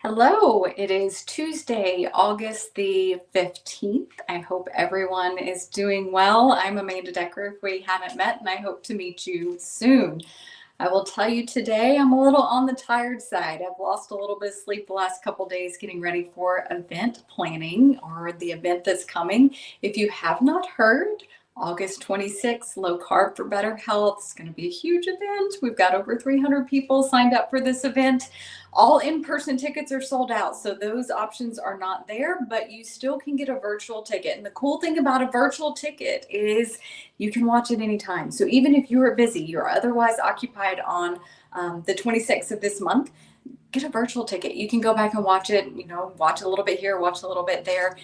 Hello, it is Tuesday, August the 15th. I hope everyone is doing well. I'm Amanda Decker if we haven't met, and I hope to meet you soon. I will tell you today I'm a little on the tired side. I've lost a little bit of sleep the last couple days getting ready for event planning or the event that's coming. If you have not heard, August 26th, Low Carb for Better Health. It's going to be a huge event. We've got over 300 people signed up for this event. All in-person tickets are sold out, so those options are not there, but you still can get a virtual ticket. And the cool thing about a virtual ticket is you can watch it anytime. So even if you are busy, you're otherwise occupied on the 26th of this month, get a virtual ticket. You can go back and watch it, watch a little bit here, watch a little bit there.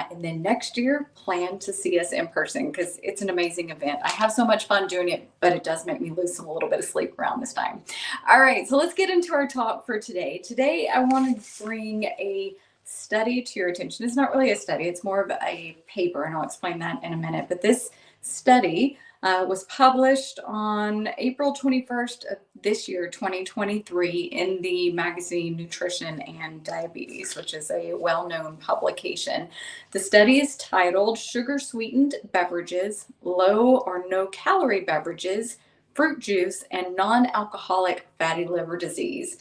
And then next year, plan to see us in person because it's an amazing event. I have so much fun doing it, but it does make me lose a little bit of sleep around this time. All right, so let's get into our talk for today. Today, I want to bring a study to your attention. It's not really a study, it's more of a paper, and I'll explain that in a minute. But this study was published on April 21st of this year, 2023, in the magazine Nutrition and Diabetes, which is a well-known publication. The study is titled Sugar-Sweetened Beverages, Low or No-Calorie Beverages, Fruit Juice, and Non-Alcoholic Fatty Liver Disease,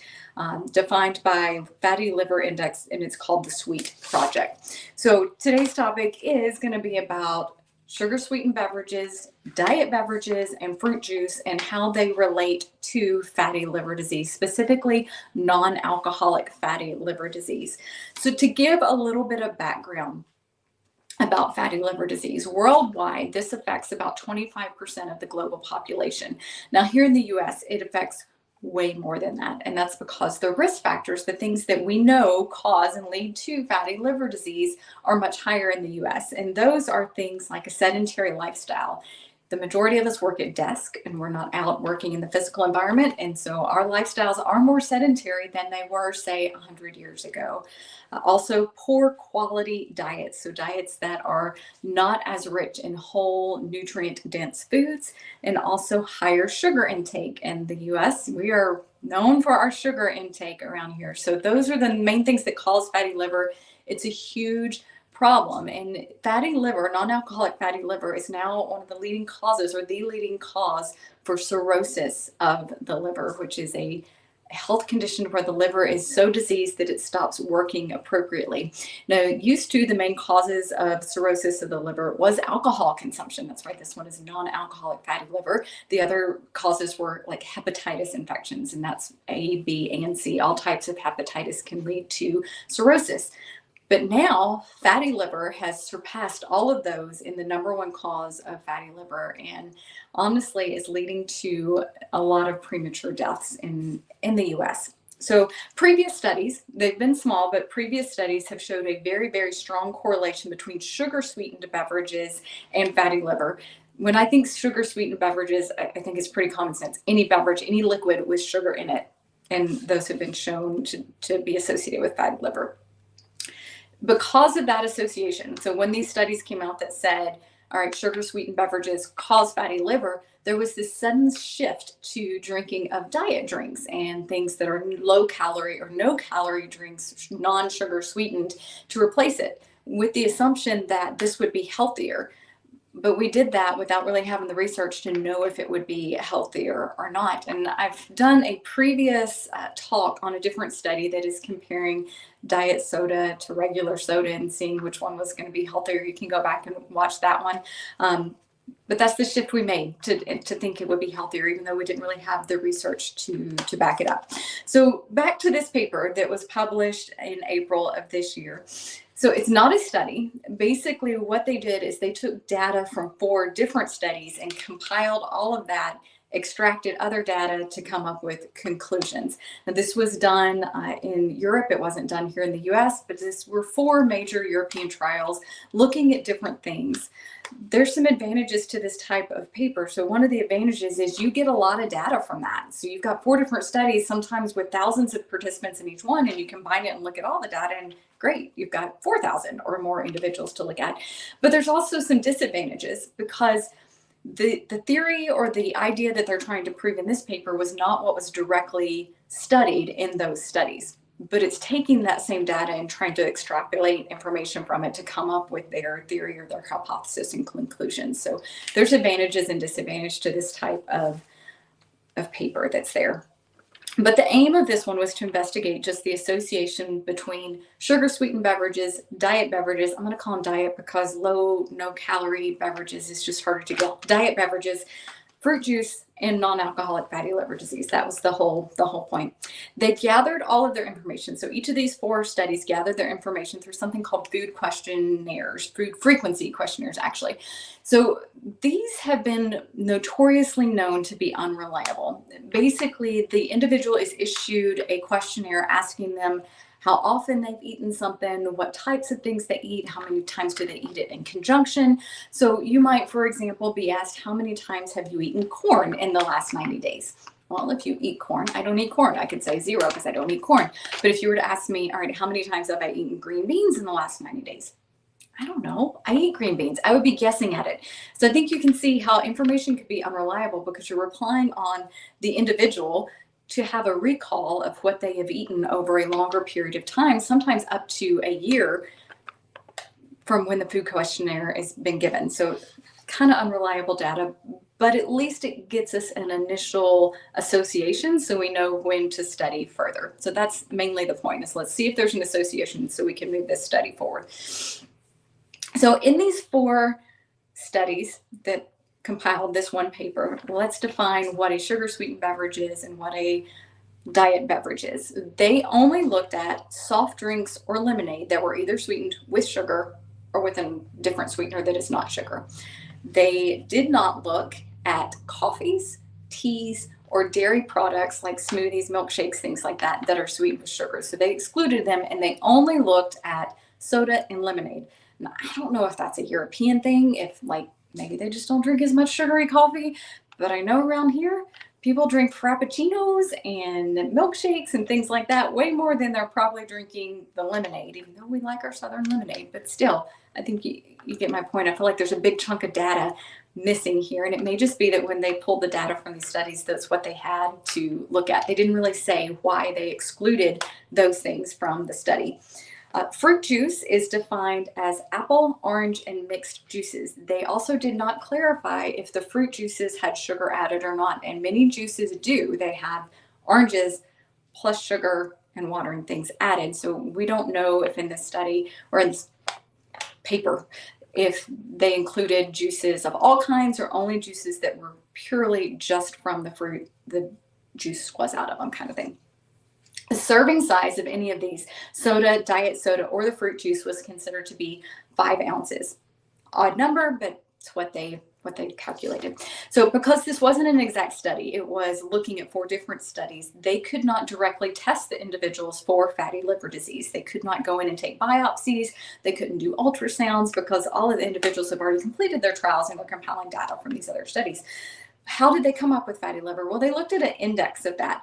defined by Fatty Liver Index, and it's called the SWEET Project. So today's topic is going to be about sugar-sweetened beverages, diet beverages, and fruit juice, and how they relate to fatty liver disease, specifically non-alcoholic fatty liver disease. So to give a little bit of background about fatty liver disease, worldwide, this affects about 25% of the global population. Now, here in the US, it affects way more than that. And that's because the risk factors, the things that we know cause and lead to fatty liver disease, are much higher in the US. And those are things like a sedentary lifestyle. The majority of us work at desk and we're not out working in the physical environment. And so our lifestyles are more sedentary than they were, say, 100 years ago. Also, poor quality diets. So diets that are not as rich in whole nutrient dense foods, and also higher sugar intake. In the US, we are known for our sugar intake around here. So those are the main things that cause fatty liver. It's a huge problem. And fatty liver, non-alcoholic fatty liver, is now one of the leading causes, or the leading cause, for cirrhosis of the liver, which is a health condition where the liver is so diseased that it stops working appropriately. Now, used to, the main causes of cirrhosis of the liver was alcohol consumption. That's right, this one is non-alcoholic fatty liver. The other causes were like hepatitis infections, and that's A, B, and C. All types of hepatitis can lead to cirrhosis. But now fatty liver has surpassed all of those in the number one cause of fatty liver, and honestly is leading to a lot of premature deaths in the US. So previous studies, they've been small, but previous studies have showed a very, very strong correlation between sugar-sweetened beverages and fatty liver. When I think sugar-sweetened beverages, I think it's pretty common sense. Any beverage, any liquid with sugar in it, and those have been shown to be associated with fatty liver. Because of that association, so when these studies came out that said, all right, sugar-sweetened beverages cause fatty liver, there was this sudden shift to drinking of diet drinks and things that are low-calorie or no-calorie drinks, non-sugar sweetened, to replace it, with the assumption that this would be healthier. But we did that without really having the research to know if it would be healthier or not. And I've done a previous talk on a different study that is comparing diet soda to regular soda and seeing which one was going to be healthier. You can go back and watch that one. But that's the shift we made to think it would be healthier, even though we didn't really have the research to back it up. So back to this paper that was published in April of this year. So it's not a study. Basically, what they did is they took data from 4 different studies and compiled all of that, extracted other data to come up with conclusions. Now, this was done in Europe. It wasn't done here in the US, but this were 4 major European trials looking at different things. There's some advantages to this type of paper. So one of the advantages is you get a lot of data from that. So you've got 4 different studies, sometimes with thousands of participants in each one, and you combine it and look at all the data, and great, you've got 4,000 or more individuals to look at. But there's also some disadvantages, because the theory or the idea that they're trying to prove in this paper was not what was directly studied in those studies. but it's taking that same data and trying to extrapolate information from it to come up with their theory or their hypothesis and conclusions. So there's advantages and disadvantages to this type of paper that's there. But the aim of this one was to investigate just the association between sugar sweetened beverages, diet beverages. I'm going to call them diet because low, no calorie beverages is just harder to get. Diet beverages, fruit juice, and non-alcoholic fatty liver disease. That was the whole point. They gathered all of their information. So each of these 4 studies gathered their information through something called food questionnaires, food frequency questionnaires, actually. So these have been notoriously known to be unreliable. Basically, the individual is issued a questionnaire asking them how often they've eaten something, what types of things they eat, how many times do they eat it in conjunction. So you might, for example, be asked, how many times have you eaten corn in the last 90 days? Well, if you eat corn, I don't eat corn. I could say 0 because I don't eat corn. But if you were to ask me, all right, how many times have I eaten green beans in the last 90 days? I don't know. I eat green beans. I would be guessing at it. So I think you can see how information could be unreliable because you're relying on the individual to have a recall of what they have eaten over a longer period of time, sometimes up to a year from when the food questionnaire has been given. So kind of unreliable data, but at least it gets us an initial association so we know when to study further. So that's mainly the point, is let's see if there's an association so we can move this study forward. So in these 4 studies that compiled this one paper, let's define what a sugar sweetened beverage is and what a diet beverage is. They only looked at soft drinks or lemonade that were either sweetened with sugar or with a different sweetener that is not sugar. They did not look at coffees, teas, or dairy products like smoothies, milkshakes, things like that that are sweetened with sugar. So they excluded them, and they only looked at soda and lemonade. Now, I don't know if that's a European thing, if maybe they just don't drink as much sugary coffee, but I know around here people drink frappuccinos and milkshakes and things like that way more than they're probably drinking the lemonade, even though we like our Southern lemonade. But still, I think you get my point. I feel like there's a big chunk of data missing here, and it may just be that when they pulled the data from these studies, that's what they had to look at. They didn't really say why they excluded those things from the study. Fruit juice is defined as apple, orange, and mixed juices. They also did not clarify if the fruit juices had sugar added or not, and many juices do. They have oranges plus sugar and water and things added. So we don't know if in this study or in this paper if they included juices of all kinds or only juices that were purely just from the fruit the juice squeezed out of them, kind of thing. The serving size of any of these, soda, diet soda, or the fruit juice, was considered to be 5 ounces. Odd number, but it's what they calculated. So because this wasn't an exact study, it was looking at 4 different studies, they could not directly test the individuals for fatty liver disease. They could not go in and take biopsies. They couldn't do ultrasounds because all of the individuals have already completed their trials and were compiling data from these other studies. How did they come up with fatty liver? Well, they looked at an index of that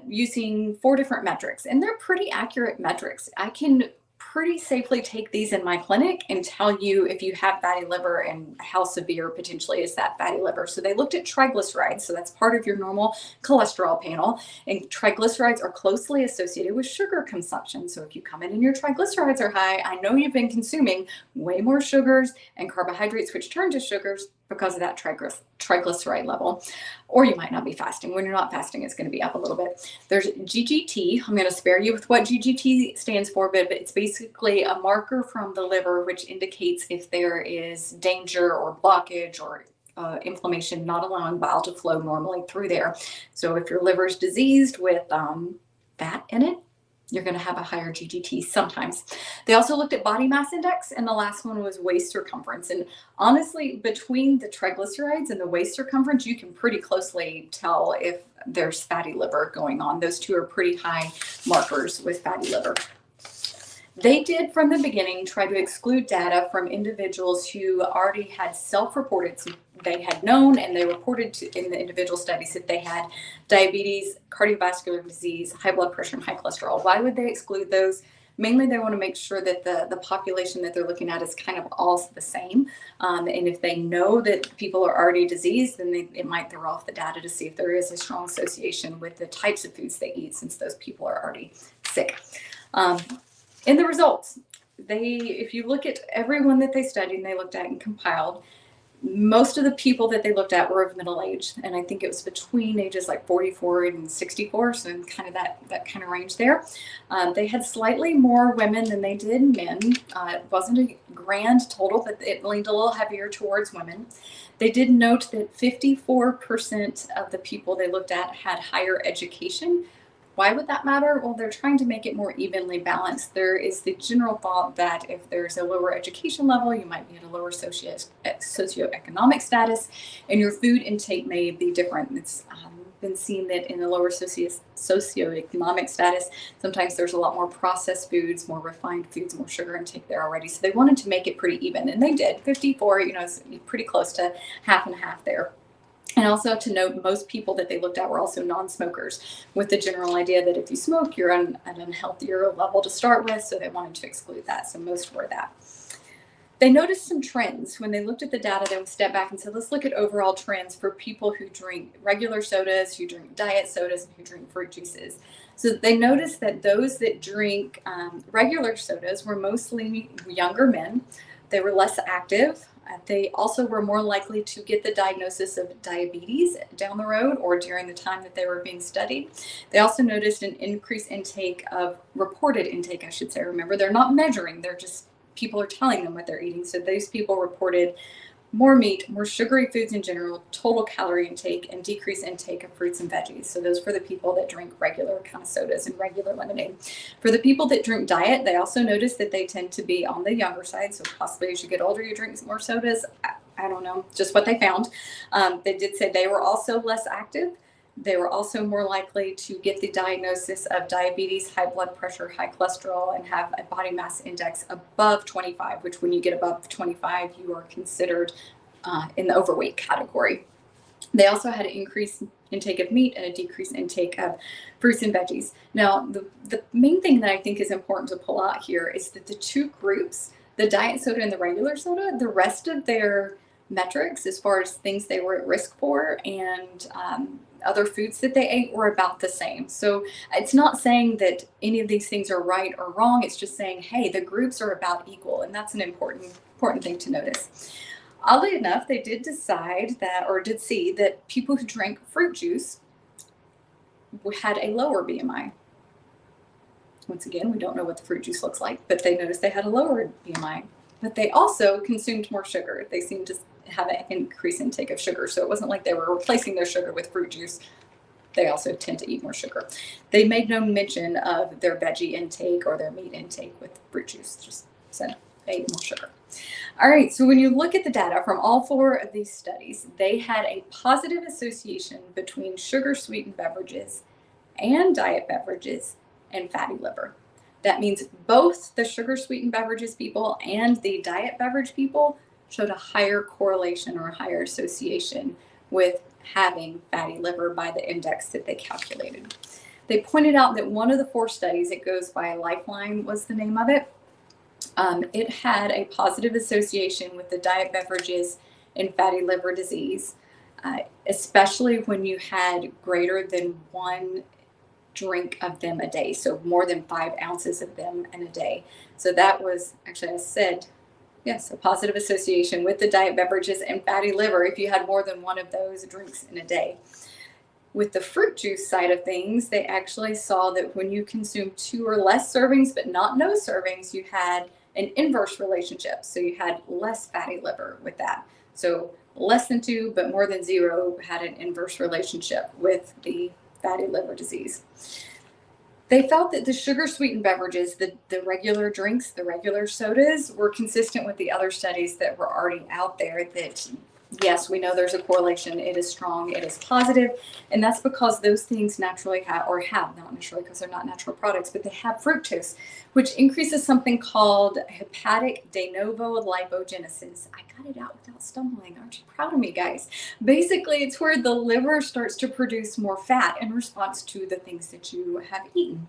using 4 different metrics, and they're pretty accurate metrics. I can pretty safely take these in my clinic and tell you if you have fatty liver and how severe potentially is that fatty liver. So they looked at triglycerides. So that's part of your normal cholesterol panel, and triglycerides are closely associated with sugar consumption. So if you come in and your triglycerides are high, I know you've been consuming way more sugars and carbohydrates, which turn to sugars because of that triglyceride level. Or you might not be fasting. When you're not fasting, it's going to be up a little bit. There's GGT. I'm going to spare you with what GGT stands for, but it's basically a marker from the liver which indicates if there is danger or blockage or inflammation not allowing bile to flow normally through there. So if your liver is diseased with fat in it, you're going to have a higher GGT sometimes. They also looked at body mass index, and the last one was waist circumference. And honestly, between the triglycerides and the waist circumference, you can pretty closely tell if there's fatty liver going on. Those 2 are pretty high markers with fatty liver. They did from the beginning try to exclude data from individuals who already had self-reported, so they had known and they reported in the individual studies that they had diabetes, cardiovascular disease, high blood pressure, and high cholesterol. Why would they exclude those? Mainly they want to make sure that the population that they're looking at is kind of all the same. And if they know that people are already diseased, then it might throw off the data to see if there is a strong association with the types of foods they eat, since those people are already sick. Um, in the results, if you look at everyone that they studied and they looked at and compiled, most of the people that they looked at were of middle age, and I think it was between ages like 44 and 64, so kind of that kind of range there. They had slightly more women than they did men. It wasn't a grand total, but it leaned a little heavier towards women. They did note that 54% of the people they looked at had higher education. Why would that matter? Well, they're trying to make it more evenly balanced. There is the general thought that if there's a lower education level, you might be at a lower socioeconomic status, and your food intake may be different. It's been seen that in a lower socioeconomic status, sometimes there's a lot more processed foods, more refined foods, more sugar intake there already. So they wanted to make it pretty even, and they did. 54, is pretty close to half and half there. And also to note, most people that they looked at were also non-smokers, with the general idea that if you smoke, you're on an unhealthier level to start with, so they wanted to exclude that. So most were that. They noticed some trends. When they looked at the data, they stepped back and said, let's look at overall trends for people who drink regular sodas, who drink diet sodas, and who drink fruit juices. So they noticed that those that drink regular sodas were mostly younger men. They were less active. They also were more likely to get the diagnosis of diabetes down the road or during the time that they were being studied. They also noticed an increased intake of reported intake, I should say. Remember, they're not measuring, they're just people are telling them what they're eating. So those people reported more meat, more sugary foods in general, total calorie intake, and decreased intake of fruits and veggies. So those for the people that drink regular kind of sodas and regular lemonade. For the people that drink diet, they also noticed that they tend to be on the younger side. So possibly as you get older, you drink more sodas. I don't know, just what they found. They did say they were also less active. They were also more likely to get the diagnosis of diabetes, high blood pressure, high cholesterol, and have a body mass index above 25, which when you get above 25, you are considered in the overweight category. They also had an increased intake of meat and a decreased intake of fruits and veggies. Now, the main thing that I think is important to pull out here is that the two groups, the diet soda and the regular soda, the rest of their metrics as far as things they were at risk for and other foods that they ate were about the same. So it's not saying that any of these things are right or wrong. It's just saying, hey, the groups are about equal, and that's an important thing to notice. Oddly enough, they did decide that, or did see that people who drank fruit juice had a lower BMI. Once again, we don't know what the fruit juice looks like, but they noticed they had a lower BMI. But they also consumed more sugar. They seemed to have an increased intake of sugar. So it wasn't like they were replacing their sugar with fruit juice. They also tend to eat more sugar. They made no mention of their veggie intake or their meat intake with fruit juice. Just said they ate more sugar. All right, so when you look at the data from all four of these studies, they had a positive association between sugar-sweetened beverages and diet beverages and fatty liver. That means both the sugar-sweetened beverages people and the diet beverage people showed a higher correlation or a higher association with having fatty liver by the index that they calculated. They pointed out that one of the four studies, it goes by Lifeline was the name of it, it had a positive association with the diet beverages and fatty liver disease, especially when you had greater than one drink of them a day, so more than 5 ounces of them in a day. So that was actually, I said, yes, a positive association with the diet beverages and fatty liver if you had more than one of those drinks in a day. With the fruit juice side of things, they actually saw that when you consumed 2 or less servings, but not no servings, you had an inverse relationship. So you had less fatty liver with that. So less than 2, but more than 0 had an inverse relationship with the fatty liver disease. They felt that the sugar-sweetened beverages, the regular drinks, the regular sodas, were consistent with the other studies that were already out there that, yes, we know there's a correlation. It is strong. It is positive. And that's because those things naturally have, not naturally because they're not natural products, but they have fructose, which increases something called hepatic de novo lipogenesis. I got it out without stumbling. Aren't you proud of me, guys? Basically, it's where the liver starts to produce more fat in response to the things that you have eaten.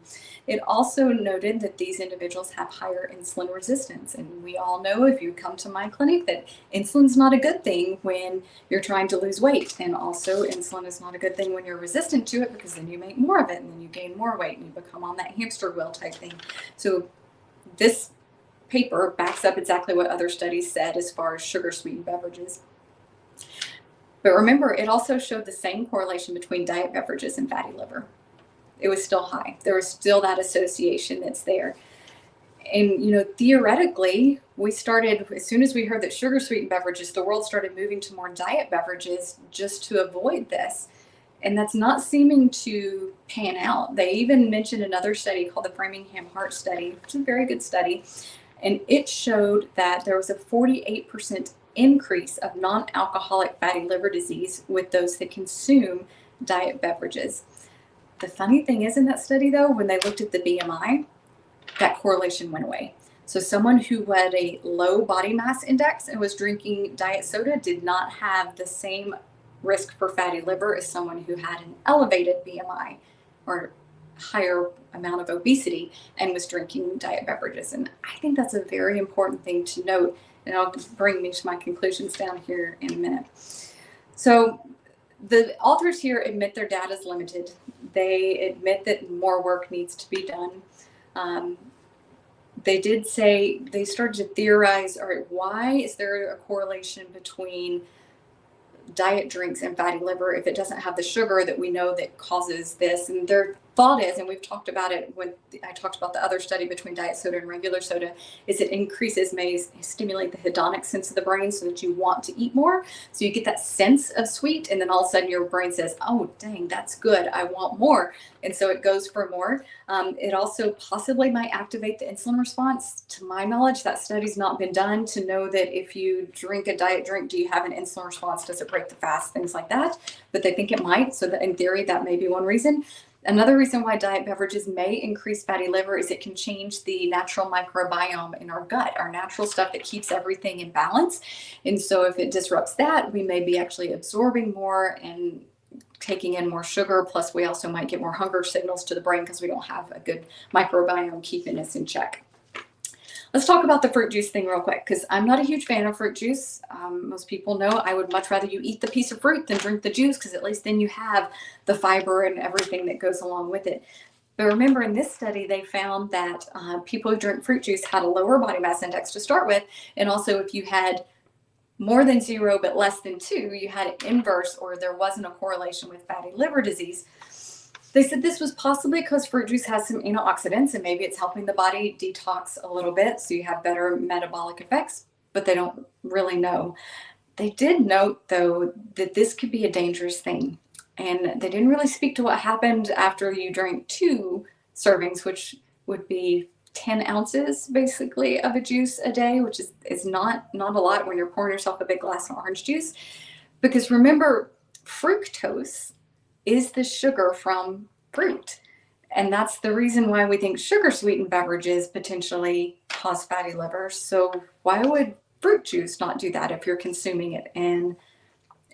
It also noted that these individuals have higher insulin resistance. And we all know, if you come to my clinic, that insulin's not a good thing when when you're trying to lose weight. And also, insulin is not a good thing when you're resistant to it, because then you make more of it and then you gain more weight and you become on that hamster wheel type thing. So this paper backs up exactly what other studies said as far as sugar sweetened beverages. But remember, it also showed the same correlation between diet beverages and fatty liver. It was still high. There was still that association that's there. And, theoretically, we started, as soon as we heard that sugar sweetened beverages, the world started moving to more diet beverages just to avoid this. And that's not seeming to pan out. They even mentioned another study called the Framingham Heart Study, which is a very good study. And it showed that there was a 48% increase of non-alcoholic fatty liver disease with those that consume diet beverages. The funny thing is, in that study, though, when they looked at the BMI, that correlation went away. So someone who had a low body mass index and was drinking diet soda did not have the same risk for fatty liver as someone who had an elevated BMI or higher amount of obesity and was drinking diet beverages. And I think that's a very important thing to note. And I'll bring me to my conclusions down here in a minute. So the authors here admit their data is limited. They admit that more work needs to be done. They did say, they started to theorize, all right, why is there a correlation between diet drinks and fatty liver if it doesn't have the sugar that we know that causes this? And their thought is, and we've talked about it when I talked about the other study between diet soda and regular soda, is it may stimulate the hedonic sense of the brain so that you want to eat more. So you get that sense of sweet, and then all of a sudden your brain says, oh, dang, that's good, I want more. And so it goes for more. It also possibly might activate the insulin response. To my knowledge, that study's not been done to know that if you drink a diet drink, do you have an insulin response? Does it break the fast? Things like that. But they think it might. So that in theory, that may be one reason. Another reason why diet beverages may increase fatty liver is it can change the natural microbiome in our gut, our natural stuff that keeps everything in balance. And so if it disrupts that, we may be actually absorbing more and taking in more sugar. Plus, we also might get more hunger signals to the brain because we don't have a good microbiome keeping us in check. Let's talk about the fruit juice thing real quick, because I'm not a huge fan of fruit juice. Most people know I would much rather you eat the piece of fruit than drink the juice, because at least then you have the fiber and everything that goes along with it. But remember, in this study, they found that people who drink fruit juice had a lower body mass index to start with. And also, if you had more than 0 but less than 2, you had an inverse, or there wasn't a correlation with fatty liver disease. They said this was possibly because fruit juice has some antioxidants and maybe it's helping the body detox a little bit, so you have better metabolic effects, but they don't really know. They did note, though, that this could be a dangerous thing. And they didn't really speak to what happened after you drank 2 servings, which would be 10 ounces basically of a juice a day, which is not a lot when you're pouring yourself a big glass of orange juice. Because remember, fructose is the sugar from fruit. And that's the reason why we think sugar sweetened beverages potentially cause fatty liver. So why would fruit juice not do that if you're consuming it in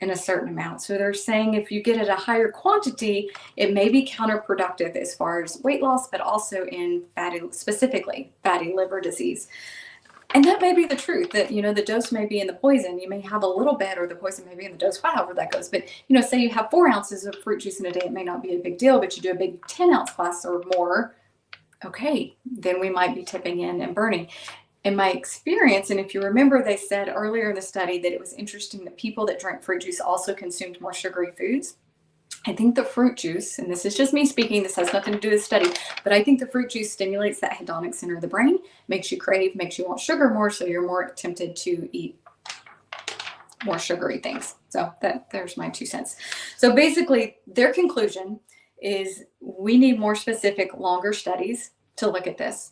a certain amount? So they're saying if you get it a higher quantity, it may be counterproductive as far as weight loss, but also in specifically fatty liver disease. And that may be the truth, that, the dose may be in the poison. You may have a little bit, or the poison may be in the dose, however that goes. But, say you have 4 ounces of fruit juice in a day, it may not be a big deal, but you do a big 10-ounce glass or more, okay, then we might be tipping in and burning. In my experience, and if you remember, they said earlier in the study that it was interesting that people that drank fruit juice also consumed more sugary foods. I think the fruit juice, and this is just me speaking, this has nothing to do with the study, but I think the fruit juice stimulates that hedonic center of the brain, makes you crave, makes you want sugar more, so you're more tempted to eat more sugary things. So there's my 2 cents. So basically, their conclusion is we need more specific, longer studies to look at this.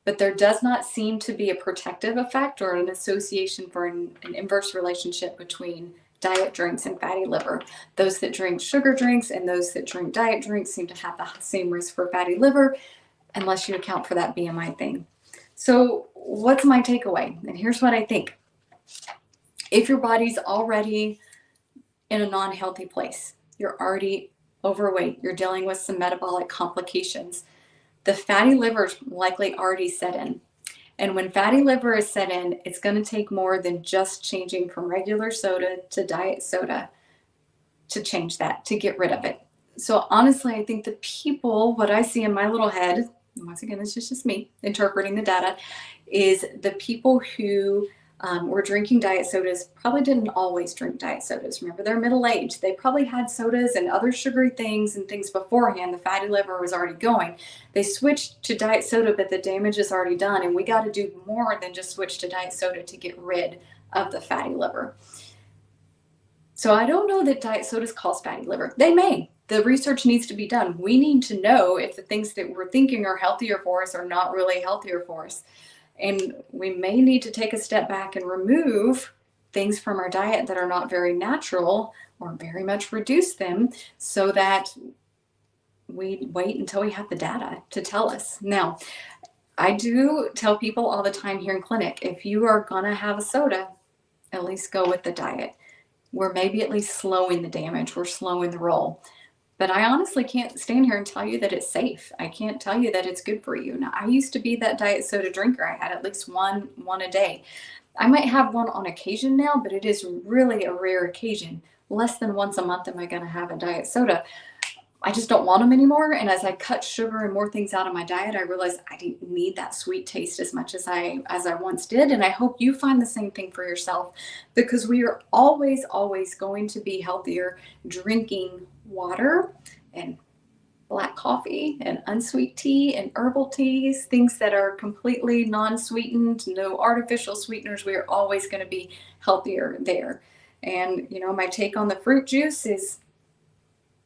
But there does not seem to be a protective effect or an association for an inverse relationship between diet drinks and fatty liver. Those that drink sugar drinks and those that drink diet drinks seem to have the same risk for fatty liver, unless you account for that BMI thing. So what's my takeaway? And here's what I think. If your body's already in a non-healthy place, you're already overweight, you're dealing with some metabolic complications, the fatty liver's likely already set in. And when fatty liver is set in, it's going to take more than just changing from regular soda to diet soda to change that, to get rid of it. So honestly, I think the people, what I see in my little head, once again, it's just me interpreting the data, is the people who were drinking diet sodas probably didn't always drink diet sodas. Remember, they're middle aged. They probably had sodas and other sugary things and things beforehand. The fatty liver was already going. They switched to diet soda, but the damage is already done. And we got to do more than just switch to diet soda to get rid of the fatty liver. So I don't know that diet sodas cause fatty liver. They may. The research needs to be done. We need to know if the things that we're thinking are healthier for us are not really healthier for us. And we may need to take a step back and remove things from our diet that are not very natural, or very much reduce them, so that we wait until we have the data to tell us. Now, I do tell people all the time here in clinic, if you are going to have a soda, at least go with the diet. We're maybe at least slowing the damage. We're slowing the roll. But I honestly can't stand here and tell you that it's safe. I can't tell you that it's good for you. Now, I used to be that diet soda drinker. I had at least one a day. I might have one on occasion now, but it is really a rare occasion. Less than once a month am I going to have a diet soda. I just don't want them anymore. And as I cut sugar and more things out of my diet, I realized I didn't need that sweet taste as much as I once did. And I hope you find the same thing for yourself, because we are always, always going to be healthier drinking water and black coffee and unsweet tea and herbal teas, things that are completely non-sweetened, no artificial sweeteners. We are always going to be healthier there. And, my take on the fruit juice is,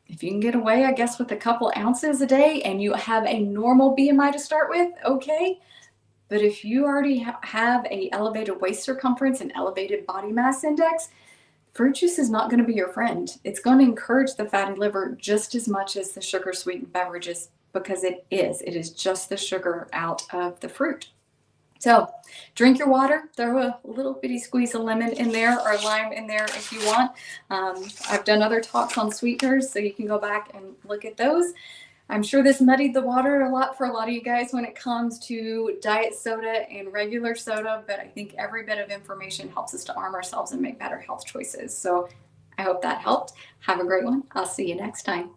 if you can get away, I guess, with a couple ounces a day and you have a normal BMI to start with, okay. But if you already have an elevated waist circumference and elevated body mass index, fruit juice is not going to be your friend. It's going to encourage the fatty liver just as much as the sugar sweetened beverages, because it is just the sugar out of the fruit. So drink your water, throw a little bitty squeeze of lemon in there or lime in there if you want. I've done other talks on sweeteners, so you can go back and look at those. I'm sure this muddied the water a lot for a lot of you guys when it comes to diet soda and regular soda, but I think every bit of information helps us to arm ourselves and make better health choices. So I hope that helped. Have a great one. I'll see you next time.